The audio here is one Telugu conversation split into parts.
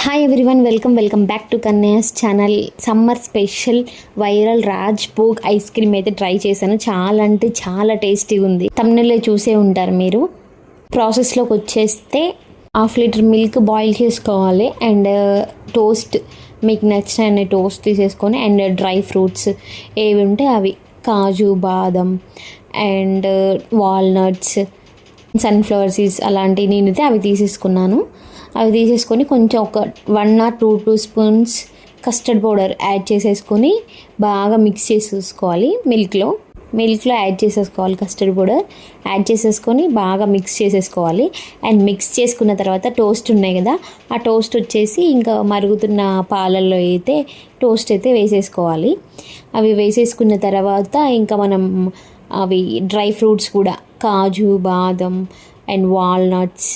Hi everyone, welcome back to Kanya's channel. Summer special viral Rajbhog ice cream అయితే ట్రై చేశాను. చాలా అంటే చాలా టేస్టీగా ఉంది. తమ్నెల్లో చూసే ఉంటారు మీరు. ప్రాసెస్లోకి వచ్చేస్తే 1/2 లీటర్ మిల్క్ బాయిల్ చేసుకోవాలి. అండ్ టోస్ట్, మీకు నచ్చిన టోస్ట్ తీసేసుకొని, అండ్ డ్రై ఫ్రూట్స్ ఏవి ఉంటే అవి, కాజు, బాదం అండ్ వాల్నట్స్, సన్ఫ్లవర్ సీడ్స్ అలాంటివి నేనైతే అవి తీసేసుకున్నాను. అవి తీసేసుకొని కొంచెం ఒక 1 or 2 spoons custard powder add చేసేసుకొని బాగా మిక్స్ చేసేసుకోవాలి. మిల్క్లో యాడ్ చేసేసుకోవాలి. కస్టర్డ్ పౌడర్ యాడ్ చేసేసుకొని బాగా మిక్స్ చేసేసుకోవాలి. అండ్ మిక్స్ చేసుకున్న తర్వాత టోస్ట్ ఉన్నాయి కదా, ఆ టోస్ట్ వచ్చేసి ఇంకా మరుగుతున్న పాలల్లో అయితే టోస్ట్ అయితే వేసేసుకోవాలి. అవి వేసేసుకున్న తర్వాత ఇంకా మనం అవి డ్రై ఫ్రూట్స్ కూడా, కాజు, బాదం అండ్ వాల్నట్స్,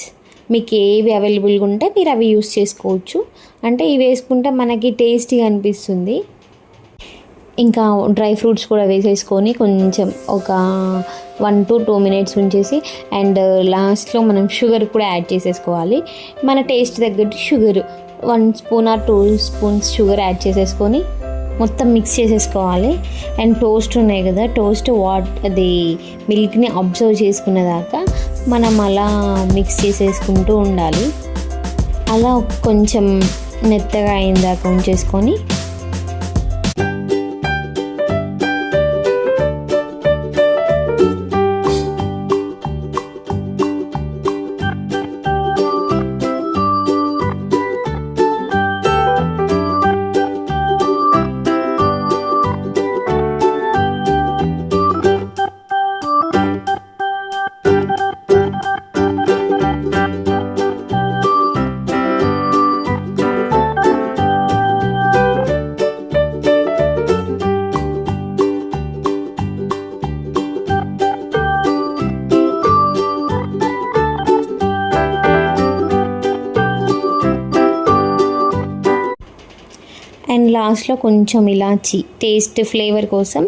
మీకు ఏవి అవైలబుల్గా ఉంటే మీరు అవి యూస్ చేసుకోవచ్చు. అంటే ఇవి వేసుకుంటే మనకి టేస్టీగా అనిపిస్తుంది. ఇంకా డ్రై ఫ్రూట్స్ కూడా వేసేసుకొని కొంచెం ఒక 1 to 2 minutes ఉంచేసి, అండ్ లాస్ట్లో మనం షుగర్ కూడా యాడ్ చేసేసుకోవాలి. మన టేస్ట్ తగ్గట్టు sugar 1 spoon or 2 spoons sugar add చేసేసుకొని మొత్తం మిక్స్ చేసేసుకోవాలి. అండ్ టోస్ట్ ఉన్నాయి కదా, టోస్ట్ అది మిల్క్ని అబ్జర్వ్ చేసుకునేదాకా మనం అలా మిక్స్ చేసేసుకుంటూ ఉండాలి. అలా కొంచెం మెత్తగా అయిందాక ఉంచేసుకొని అండ్ లాస్ట్లో కొంచెం ఇలాచీ టేస్ట్ ఫ్లేవర్ కోసం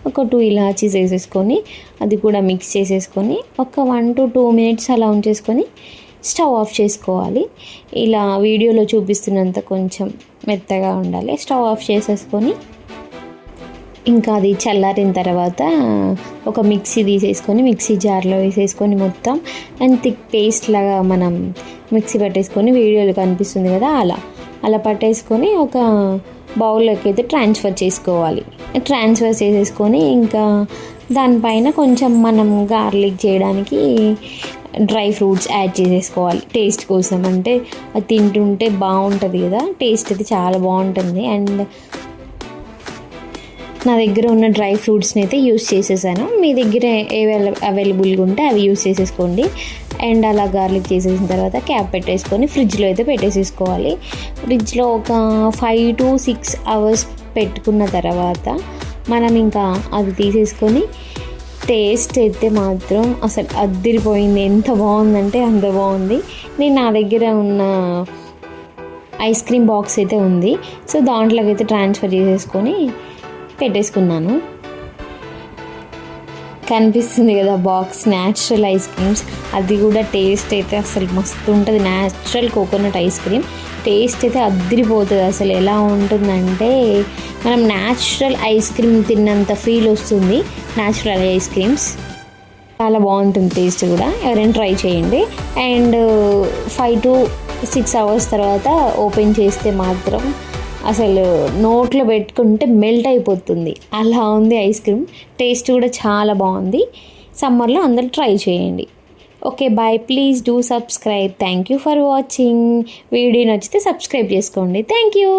ఒక 2 ఇలాచీస్ వేసేసుకొని అది కూడా మిక్స్ చేసేసుకొని ఒక 1 to 2 minutes అలా ఉంచేసుకొని స్టవ్ ఆఫ్ చేసుకోవాలి. ఇలా వీడియోలో చూపిస్తున్నంత కొంచెం మెత్తగా ఉండాలి. స్టవ్ ఆఫ్ చేసేసుకొని ఇంకా అది చల్లారిన తర్వాత ఒక మిక్సీ తీసేసుకొని మిక్సీ జార్లో వేసేసుకొని మొత్తం అండ్ థిక్ పేస్ట్ లాగా మనం మిక్సీ పట్టేసుకొని, వీడియోలో కనిపిస్తుంది కదా అలా పట్టేసుకొని ఒక బౌల్లోకి అయితే ట్రాన్స్ఫర్ చేసుకోవాలి. ట్రాన్స్ఫర్ చేసేసుకొని ఇంకా దానిపైన కొంచెం మనం గార్లిక్ చేయడానికి డ్రై ఫ్రూట్స్ యాడ్ చేసేసుకోవాలి టేస్ట్ కోసం. అంటే అది తింటుంటే బాగుంటుంది కదా, టేస్ట్ అయితే చాలా బాగుంటుంది. అండ్ నా దగ్గర ఉన్న డ్రై ఫ్రూట్స్ని అయితే యూస్ చేసేసాను. మీ దగ్గర ఏవి అవైలబుల్గా ఉంటే అవి యూస్ చేసేసుకోండి. అండ్ అలా గార్లిక్ చేసేసిన తర్వాత క్యాప్ పెట్టేసుకొని ఫ్రిడ్జ్లో అయితే పెట్టేసేసుకోవాలి. ఫ్రిడ్జ్లో ఒక 5 to 6 hours పెట్టుకున్న తర్వాత మనం ఇంకా అది తీసేసుకొని టేస్ట్ అయితే మాత్రం అసలు అద్దిరిపోయింది. ఎంత బాగుందంటే అంత బాగుంది. నా దగ్గర ఉన్న ఐస్ క్రీమ్ బాక్స్ అయితే ఉంది, సో దాంట్లోకి అయితే ట్రాన్స్ఫర్ చేసేసుకొని పెట్టేసుకున్నాను. కనిపిస్తుంది కదా బాక్స్, న్యాచురల్ ఐస్ క్రీమ్స్. అది కూడా టేస్ట్ అయితే అసలు మస్తు ఉంటుంది. Natural coconut ice cream taste అయితే అద్దిరిపోతుంది. అసలు ఎలా ఉంటుందంటే మనం న్యాచురల్ ఐస్ క్రీమ్ తిన్నంత ఫీల్ వస్తుంది. న్యాచురల్ ఐస్ క్రీమ్స్ చాలా బాగుంటుంది టేస్ట్ కూడా. ఎవరైనా ట్రై చేయండి. అండ్ 5 to 6 hours తర్వాత ఓపెన్ చేస్తే మాత్రం అసలు నోట్లో పెట్టుకుంటే మెల్ట్ అయిపోతుంది. అలా ఉంది ఐస్ క్రీమ్. టేస్ట్ కూడా చాలా బాగుంది. సమ్మర్లో అందరూ ట్రై చేయండి. Okay, bye. Please do subscribe. Thank you for watching. Video నచ్చితే సబ్స్క్రైబ్ చేసుకోండి. Thank you.